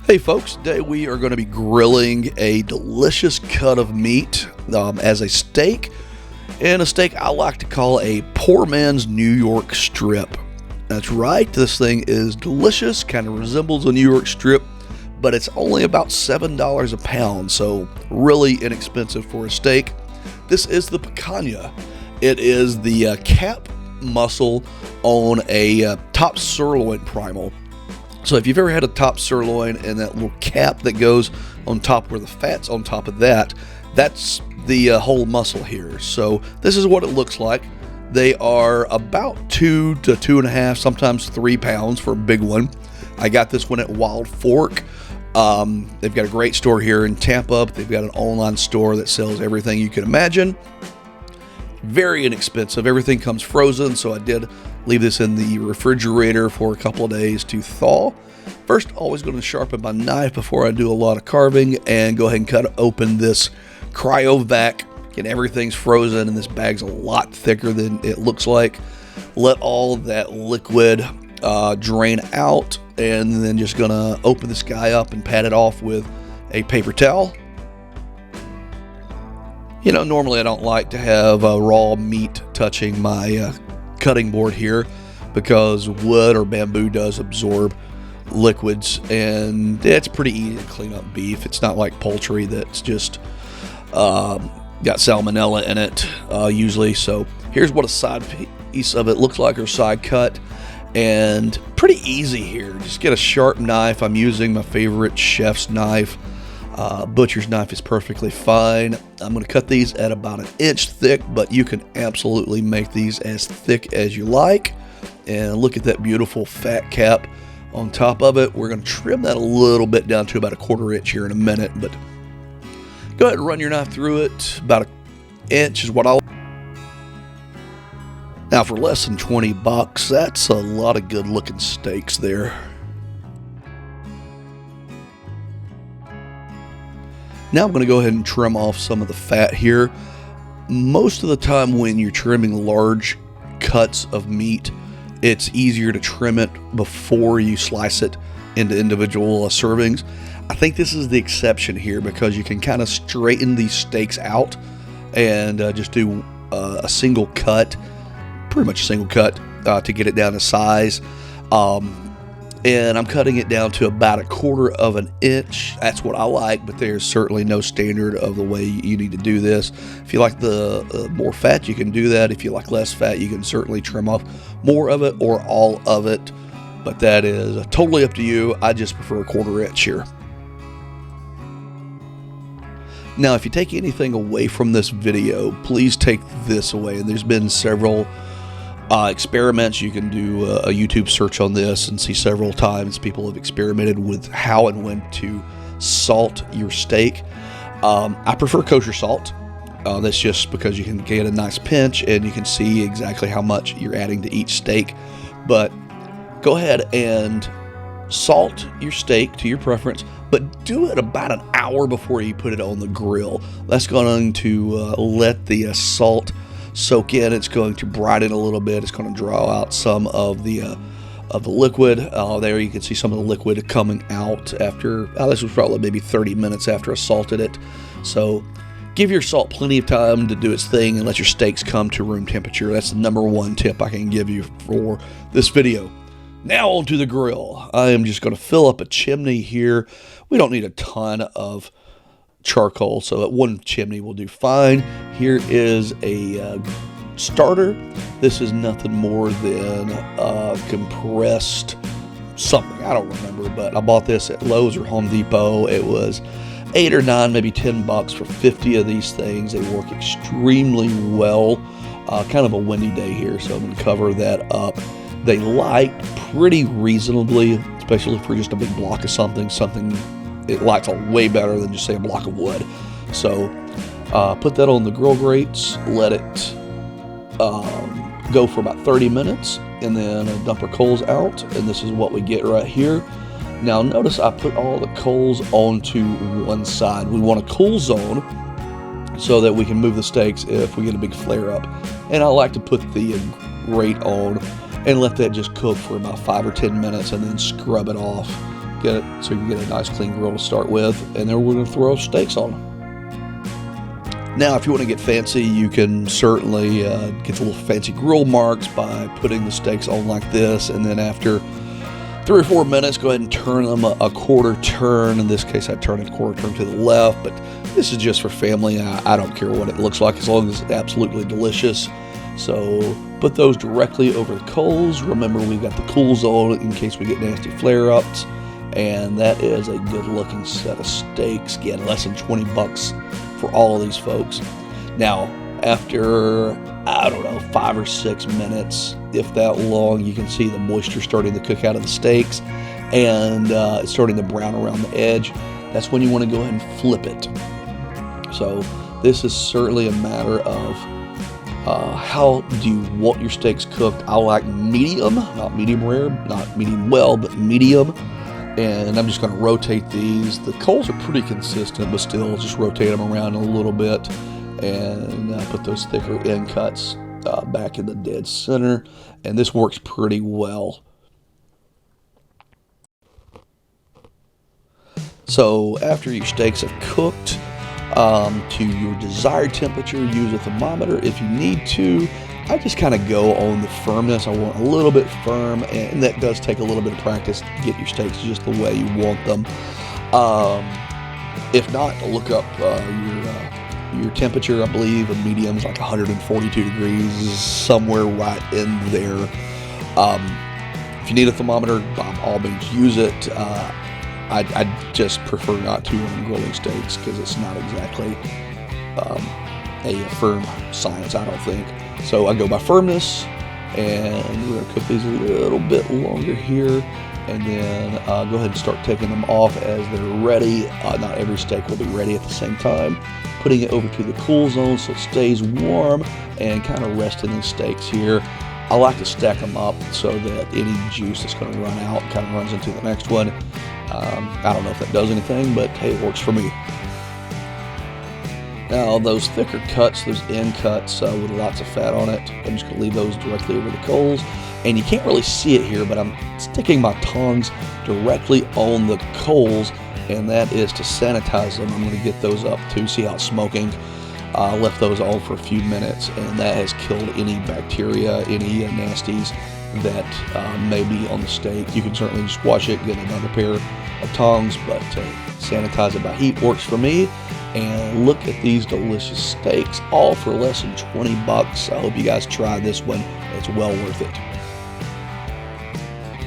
Hey folks, today we are going to be grilling a delicious cut of meat as a steak, and a steak I like to call a poor man's New York strip. That's right, this thing is delicious, kind of resembles a New York strip, but it's only about $7 a pound, so really inexpensive for a steak. This is the picanha. It is the cap muscle on a top sirloin primal. So if you've ever had a top sirloin and that little cap that goes on top where the fat's on top of that, that's the whole muscle here. So this is what it looks like. They are about 2 to 2.5, sometimes 3 pounds for a big one. I got this one at Wild Fork. They've got a great store here in Tampa. They've got an online store that sells everything you can imagine. Very inexpensive. Everything comes frozen, so I did leave this in the refrigerator for a couple of days to thaw. First, always going to sharpen my knife before I do a lot of carving and go ahead and cut open this cryovac, and everything's frozen, and this bag's a lot thicker than it looks like. Let all that liquid drain out, and then just going to open this guy up and pat it off with a paper towel. You know, normally I don't like to have raw meat touching my cutting board here because wood or bamboo does absorb liquids, and it's pretty easy to clean up beef. It's not like poultry that's just got salmonella in it usually. So here's what a side piece of it looks like, or side cut, and pretty easy here. Just get a sharp knife. I'm using my favorite chef's knife. Butcher's knife is perfectly fine. I'm going to cut these at about 1 inch thick, but you can absolutely make these as thick as you like. And look at that beautiful fat cap on top of it. We're going to trim that a little bit down to about 1/4 inch here in a minute, but go ahead and run your knife through it. About 1 inch is what I'll. Now for less than $20, that's a lot of good looking steaks there. Now I'm going to go ahead and trim off some of the fat here. Most of the time when you're trimming large cuts of meat, it's easier to trim it before you slice it into individual servings. I think this is the exception here because you can kind of straighten these steaks out and just do a single cut, pretty much a single cut to get it down to size. And I'm cutting it down to about 1/4 inch. That's what I like, but there's certainly no standard of the way you need to do this. If you like the more fat, you can do that. If you like less fat, you can certainly trim off more of it or all of it, but that is totally up to you. I just prefer 1/4 inch here. Now, if you take anything away from this video, please take this away. And there's been several experiments. You can do a YouTube search on this and see several times people have experimented with how and when to salt your steak. I prefer kosher salt. That's just because you can get a nice pinch and you can see exactly how much you're adding to each steak. But go ahead and salt your steak to your preference, but do it about 1 hour before you put it on the grill. That's going to let the salt soak in. It's going to brighten a little bit. It's going to draw out some of the liquid. There you can see some of the liquid coming out after. This was probably maybe 30 minutes after I salted it. So give your salt plenty of time to do its thing and let your steaks come to room temperature. That's the #1 tip I can give you for this video. Now onto the grill. I am just going to fill up a chimney here. We don't need a ton of charcoal, so that 1 chimney will do fine. Here is a starter. This is nothing more than compressed something. I don't remember, but I bought this at Lowe's or Home Depot. It was $8 or $9, maybe $10 for 50 of these things. They work extremely well. Kind of a windy day here, so I'm going to cover that up. They light pretty reasonably, especially for just a big block of something. It lights way better than just say a block of wood. So put that on the grill grates, let it go for about 30 minutes, and then dump our coals out, and this is what we get right here. Now notice I put all the coals onto one side. We want a cool zone so that we can move the steaks if we get a big flare up. And I like to put the grate on and let that just cook for about 5 or 10 minutes and then scrub it off. get it so you can get a nice clean grill to start with, and then we're going to throw steaks on. Now, if you want to get fancy, you can certainly get the little fancy grill marks by putting the steaks on like this, and then after 3 or 4 minutes, go ahead and turn them a quarter turn. In this case, I turn it a quarter turn to the left, but this is just for family. I don't care what it looks like as long as it's absolutely delicious. So put those directly over the coals. Remember, we've got the cool zone in case we get nasty flare-ups. And that is a good looking set of steaks. Again, less than 20 bucks for all of these folks. Now, after, I don't know, 5 or 6 minutes, if that long, you can see the moisture starting to cook out of the steaks, and it's starting to brown around the edge. That's when you want to go ahead and flip it. So this is certainly a matter of how do you want your steaks cooked. I like medium, not medium rare, not medium well, but medium. And I'm just going to rotate these. The coals are pretty consistent, but still just rotate them around a little bit, and put those thicker end cuts back in the dead center, and this works pretty well. So after your steaks have cooked to your desired temperature, use a thermometer if you need to. I just kind of go on the firmness. I want a little bit firm, and that does take a little bit of practice to get your steaks just the way you want them. If not, look up your temperature. I believe a medium is like 142 degrees, somewhere right in there. If you need a thermometer, by all means use it. I just prefer not to when I'm grilling steaks because it's not exactly a firm science, I don't think. So I go by firmness, and we're going to cook these a little bit longer here, and then go ahead and start taking them off as they're ready. Not every steak will be ready at the same time. Putting it over to the cool zone so it stays warm, and kind of resting these steaks here. I like to stack them up so that any juice that's going to run out kind of runs into the next one. I don't know if that does anything, but hey, it works for me. Now, those thicker cuts, those end cuts with lots of fat on it, I'm just going to leave those directly over the coals. And you can't really see it here, but I'm sticking my tongs directly on the coals, and that is to sanitize them. I'm going to get those up too, see how it's smoking. Left those on for a few minutes, and that has killed any bacteria, any nasties that may be on the steak. You can certainly just wash it, get another pair of tongs, but sanitize it by heat works for me. And look at these delicious steaks, all for less than 20 bucks. I hope you guys try this one. It's well worth it.